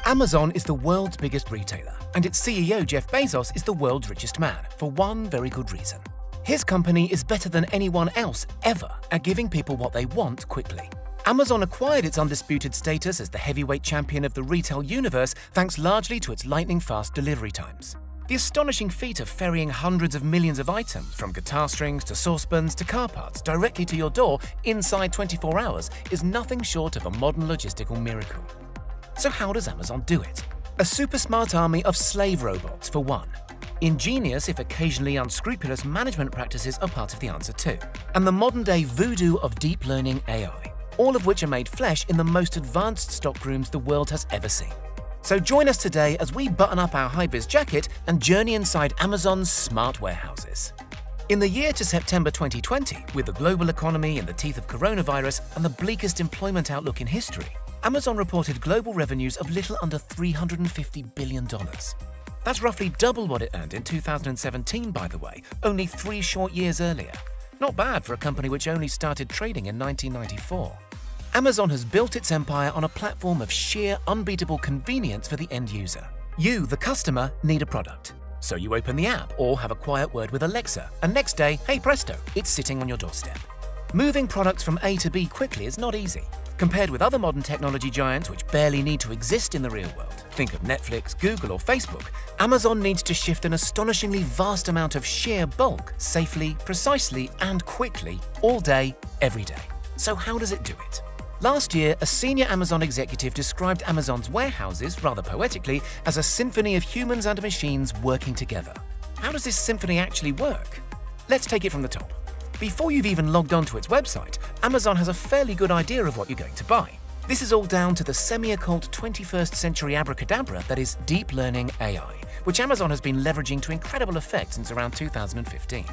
Amazon is the world's biggest retailer, and its CEO Jeff Bezos is the world's richest man, for one very good reason. His company is better than anyone else ever at giving people what they want quickly. Amazon acquired its undisputed status as the heavyweight champion of the retail universe thanks largely to its lightning-fast delivery times. The astonishing feat of ferrying hundreds of millions of items, from guitar strings to saucepans to car parts, directly to your door inside 24 hours is nothing short of a modern logistical miracle. So how does Amazon do it? A super smart army of slave robots, for one. Ingenious, if occasionally unscrupulous, management practices are part of the answer too. And the modern-day voodoo of deep learning AI, all of which are made flesh in the most advanced stockrooms the world has ever seen. So join us today as we button up our high-vis jacket and journey inside Amazon's smart warehouses. In the year to September 2020, with the global economy in the teeth of coronavirus and the bleakest employment outlook in history, Amazon reported global revenues of little under $350 billion. That's roughly double what it earned in 2017, by the way, only 3 short years earlier. Not bad for a company which only started trading in 1994. Amazon has built its empire on a platform of sheer, unbeatable convenience for the end user. You, the customer, need a product. So you open the app or have a quiet word with Alexa, and next day, hey presto, it's sitting on your doorstep. Moving products from A to B quickly is not easy. Compared with other modern technology giants which barely need to exist in the real world, think of Netflix, Google or Facebook, Amazon needs to shift an astonishingly vast amount of sheer bulk safely, precisely and quickly, all day, every day. So how does it do it? Last year, a senior Amazon executive described Amazon's warehouses, rather poetically, as a symphony of humans and machines working together. How does this symphony actually work? Let's take it from the top. Before you've even logged onto its website, Amazon has a fairly good idea of what you're going to buy. This is all down to the semi-occult 21st century abracadabra that is deep learning AI, which Amazon has been leveraging to incredible effect since around 2015.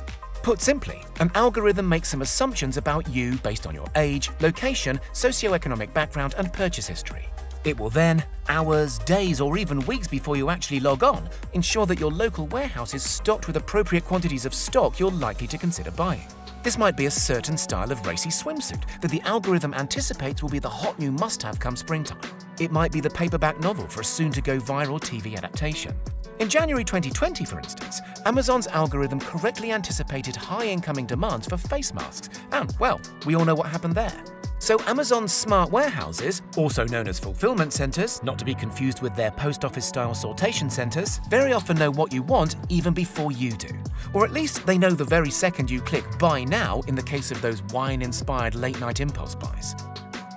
Put simply, an algorithm makes some assumptions about you based on your age, location, socioeconomic background, and purchase history. It will then, hours, days, or even weeks before you actually log on, ensure that your local warehouse is stocked with appropriate quantities of stock you're likely to consider buying. This might be a certain style of racy swimsuit that the algorithm anticipates will be the hot new must-have come springtime. It might be the paperback novel for a soon-to-go viral TV adaptation. In January 2020, for instance, Amazon's algorithm correctly anticipated high incoming demands for face masks, and, well, we all know what happened there. So Amazon's smart warehouses, also known as fulfillment centers, not to be confused with their post office-style sortation centers, very often know what you want even before you do. Or at least they know the very second you click Buy Now in the case of those wine-inspired late-night impulse buys.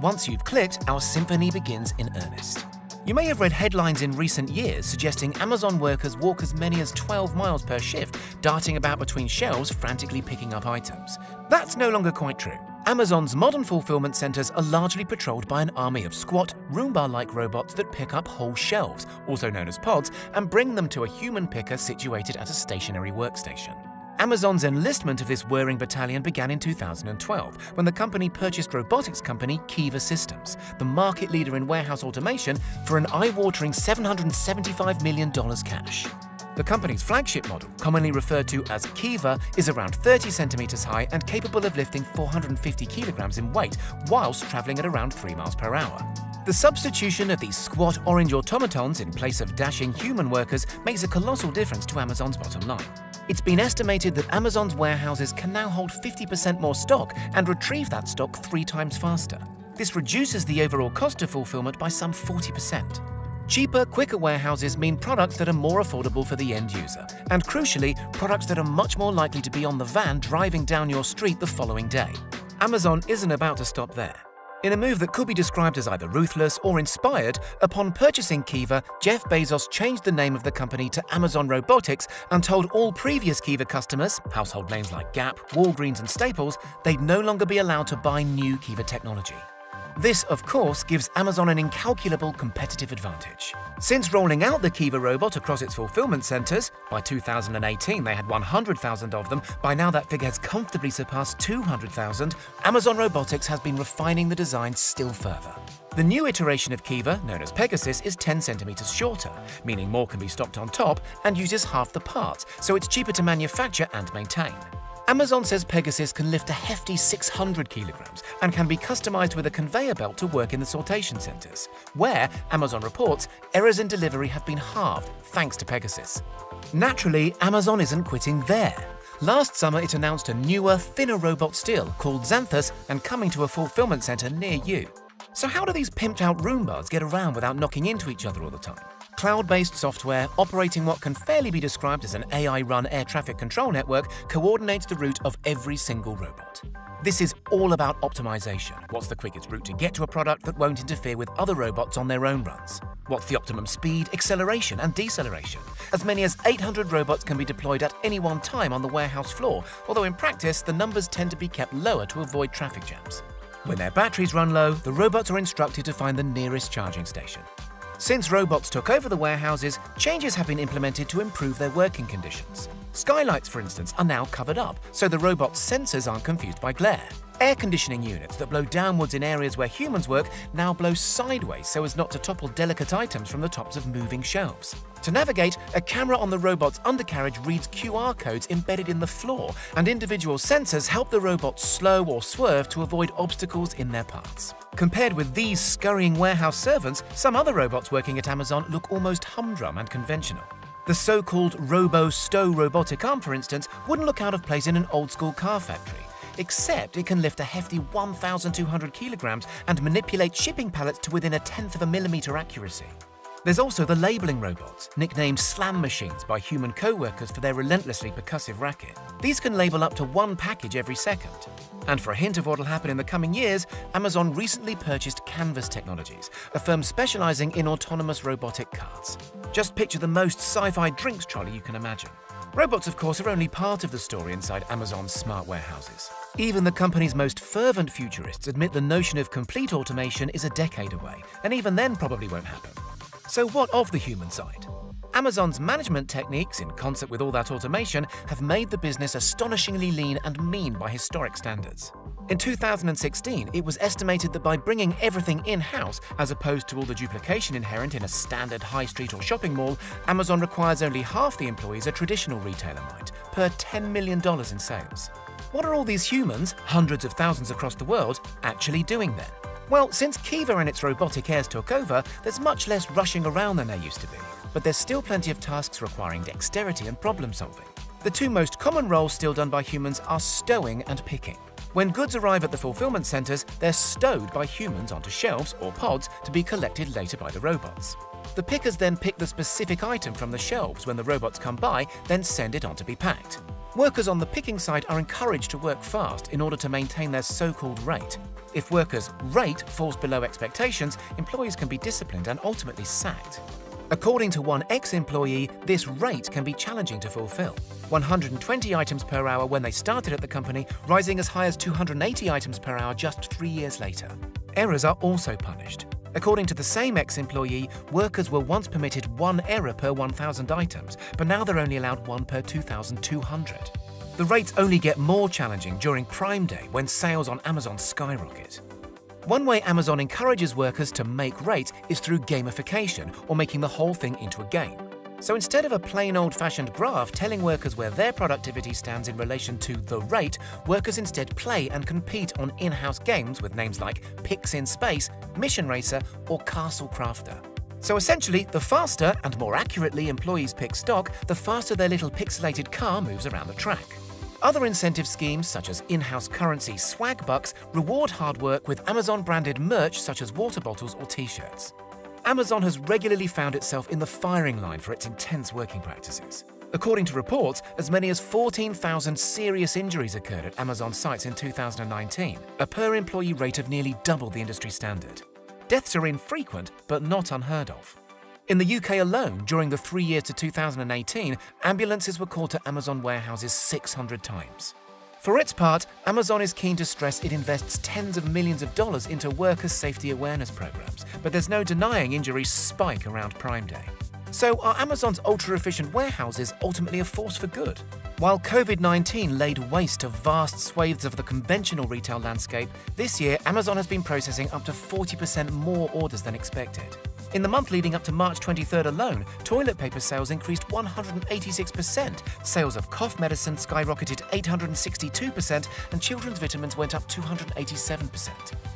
Once you've clicked, our symphony begins in earnest. You may have read headlines in recent years suggesting Amazon workers walk as many as 12 miles per shift, darting about between shelves frantically picking up items. That's no longer quite true. Amazon's modern fulfillment centers are largely patrolled by an army of squat, Roomba-like robots that pick up whole shelves, also known as pods, and bring them to a human picker situated at a stationary workstation. Amazon's enlistment of this whirring battalion began in 2012, when the company purchased robotics company Kiva Systems, the market leader in warehouse automation, for an eye-watering $775 million cash. The company's flagship model, commonly referred to as Kiva, is around 30 centimeters high and capable of lifting 450 kilograms in weight, whilst traveling at around 3 miles per hour. The substitution of these squat orange automatons in place of dashing human workers makes a colossal difference to Amazon's bottom line. It's been estimated that Amazon's warehouses can now hold 50% more stock and retrieve that stock 3 times faster. This reduces the overall cost of fulfillment by some 40%. Cheaper, quicker warehouses mean products that are more affordable for the end user, and crucially, products that are much more likely to be on the van driving down your street the following day. Amazon isn't about to stop there. In a move that could be described as either ruthless or inspired, upon purchasing Kiva, Jeff Bezos changed the name of the company to Amazon Robotics and told all previous Kiva customers, household names like Gap, Walgreens and Staples, they'd no longer be allowed to buy new Kiva technology. This, of course, gives Amazon an incalculable competitive advantage. Since rolling out the Kiva robot across its fulfillment centers, by 2018 they had 100,000 of them, by now that figure has comfortably surpassed 200,000, Amazon Robotics has been refining the design still further. The new iteration of Kiva, known as Pegasus, is 10 centimeters shorter, meaning more can be stocked on top, and uses half the parts, so it's cheaper to manufacture and maintain. Amazon says Pegasus can lift a hefty 600 kilograms and can be customized with a conveyor belt to work in the sortation centers, where, Amazon reports, errors in delivery have been halved thanks to Pegasus. Naturally, Amazon isn't quitting there. Last summer, it announced a newer, thinner robot still called Xanthus and coming to a fulfillment center near you. So how do these pimped-out Roombas get around without knocking into each other all the time? Cloud-based software operating what can fairly be described as an AI-run air traffic control network coordinates the route of every single robot. This is all about optimization. What's the quickest route to get to a product that won't interfere with other robots on their own runs? What's the optimum speed, acceleration, and deceleration? As many as 800 robots can be deployed at any one time on the warehouse floor, although in practice, the numbers tend to be kept lower to avoid traffic jams. When their batteries run low, the robots are instructed to find the nearest charging station. Since robots took over the warehouses, changes have been implemented to improve their working conditions. Skylights, for instance, are now covered up, so the robot's sensors aren't confused by glare. Air conditioning units that blow downwards in areas where humans work now blow sideways so as not to topple delicate items from the tops of moving shelves. To navigate, a camera on the robot's undercarriage reads QR codes embedded in the floor, and individual sensors help the robot slow or swerve to avoid obstacles in their paths. Compared with these scurrying warehouse servants, some other robots working at Amazon look almost humdrum and conventional. The so-called Robo-Stow robotic arm, for instance, wouldn't look out of place in an old-school car factory, except it can lift a hefty 1,200 kilograms and manipulate shipping pallets to within 1/10 of a millimeter accuracy. There's also the labeling robots, nicknamed slam machines by human co-workers for their relentlessly percussive racket. These can label up to one package every second. And for a hint of what'll happen in the coming years, Amazon recently purchased Canvas Technologies, a firm specializing in autonomous robotic carts. Just picture the most sci-fi drinks trolley you can imagine. Robots, of course, are only part of the story inside Amazon's smart warehouses. Even the company's most fervent futurists admit the notion of complete automation is a decade away, and even then probably won't happen. So what of the human side? Amazon's management techniques, in concert with all that automation, have made the business astonishingly lean and mean by historic standards. In 2016, it was estimated that by bringing everything in-house, as opposed to all the duplication inherent in a standard high street or shopping mall, Amazon requires only half the employees a traditional retailer might, per $10 million in sales. What are all these humans, hundreds of thousands across the world, actually doing then? Well, since Kiva and its robotic heirs took over, there's much less rushing around than there used to be. But there's still plenty of tasks requiring dexterity and problem-solving. The two most common roles still done by humans are stowing and picking. When goods arrive at the fulfillment centers, they're stowed by humans onto shelves or pods to be collected later by the robots. The pickers then pick the specific item from the shelves when the robots come by, then send it on to be packed. Workers on the picking side are encouraged to work fast in order to maintain their so-called rate. If workers' rate falls below expectations, employees can be disciplined and ultimately sacked. According to one ex-employee, this rate can be challenging to fulfill. 120 items per hour when they started at the company, rising as high as 280 items per hour just 3 years later. Errors are also punished. According to the same ex-employee, workers were once permitted 1 error per 1,000 items, but now they're only allowed 1 per 2,200. The rates only get more challenging during Prime Day when sales on Amazon skyrocket. One way Amazon encourages workers to make rates is through gamification or making the whole thing into a game. So instead of a plain old-fashioned graph telling workers where their productivity stands in relation to the rate, workers instead play and compete on in-house games with names like Picks in Space, Mission Racer, or Castle Crafter. So essentially, the faster and more accurately employees pick stock, the faster their little pixelated car moves around the track. Other incentive schemes, such as in-house currency swag bucks, reward hard work with Amazon-branded merch such as water bottles or t-shirts. Amazon has regularly found itself in the firing line for its intense working practices. According to reports, as many as 14,000 serious injuries occurred at Amazon sites in 2019, a per-employee rate of nearly double the industry standard. Deaths are infrequent, but not unheard of. In the UK alone, during the 3 years to 2018, ambulances were called to Amazon warehouses 600 times. For its part, Amazon is keen to stress it invests tens of millions of dollars into worker safety awareness programs, but there's no denying injuries spike around Prime Day. So are Amazon's ultra-efficient warehouses ultimately a force for good? While COVID-19 laid waste to vast swathes of the conventional retail landscape, this year Amazon has been processing up to 40% more orders than expected. In the month leading up to March 23rd alone, toilet paper sales increased 186%, sales of cough medicine skyrocketed 862%, and children's vitamins went up 287%.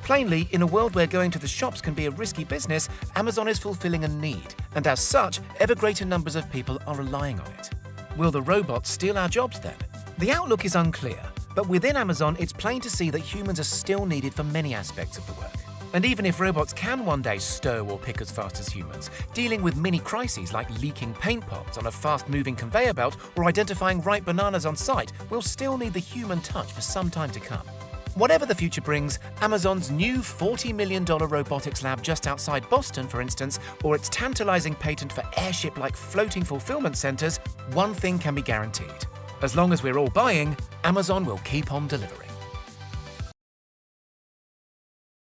Plainly, in a world where going to the shops can be a risky business, Amazon is fulfilling a need, and as such, ever greater numbers of people are relying on it. Will the robots steal our jobs then? The outlook is unclear, but within Amazon, it's plain to see that humans are still needed for many aspects of the work. And even if robots can one day stow or pick as fast as humans, dealing with mini crises like leaking paint pots on a fast-moving conveyor belt or identifying ripe bananas on site will still need the human touch for some time to come. Whatever the future brings, Amazon's new $40 million robotics lab just outside Boston, for instance, or its tantalizing patent for airship-like floating fulfillment centers, one thing can be guaranteed. As long as we're all buying, Amazon will keep on delivering.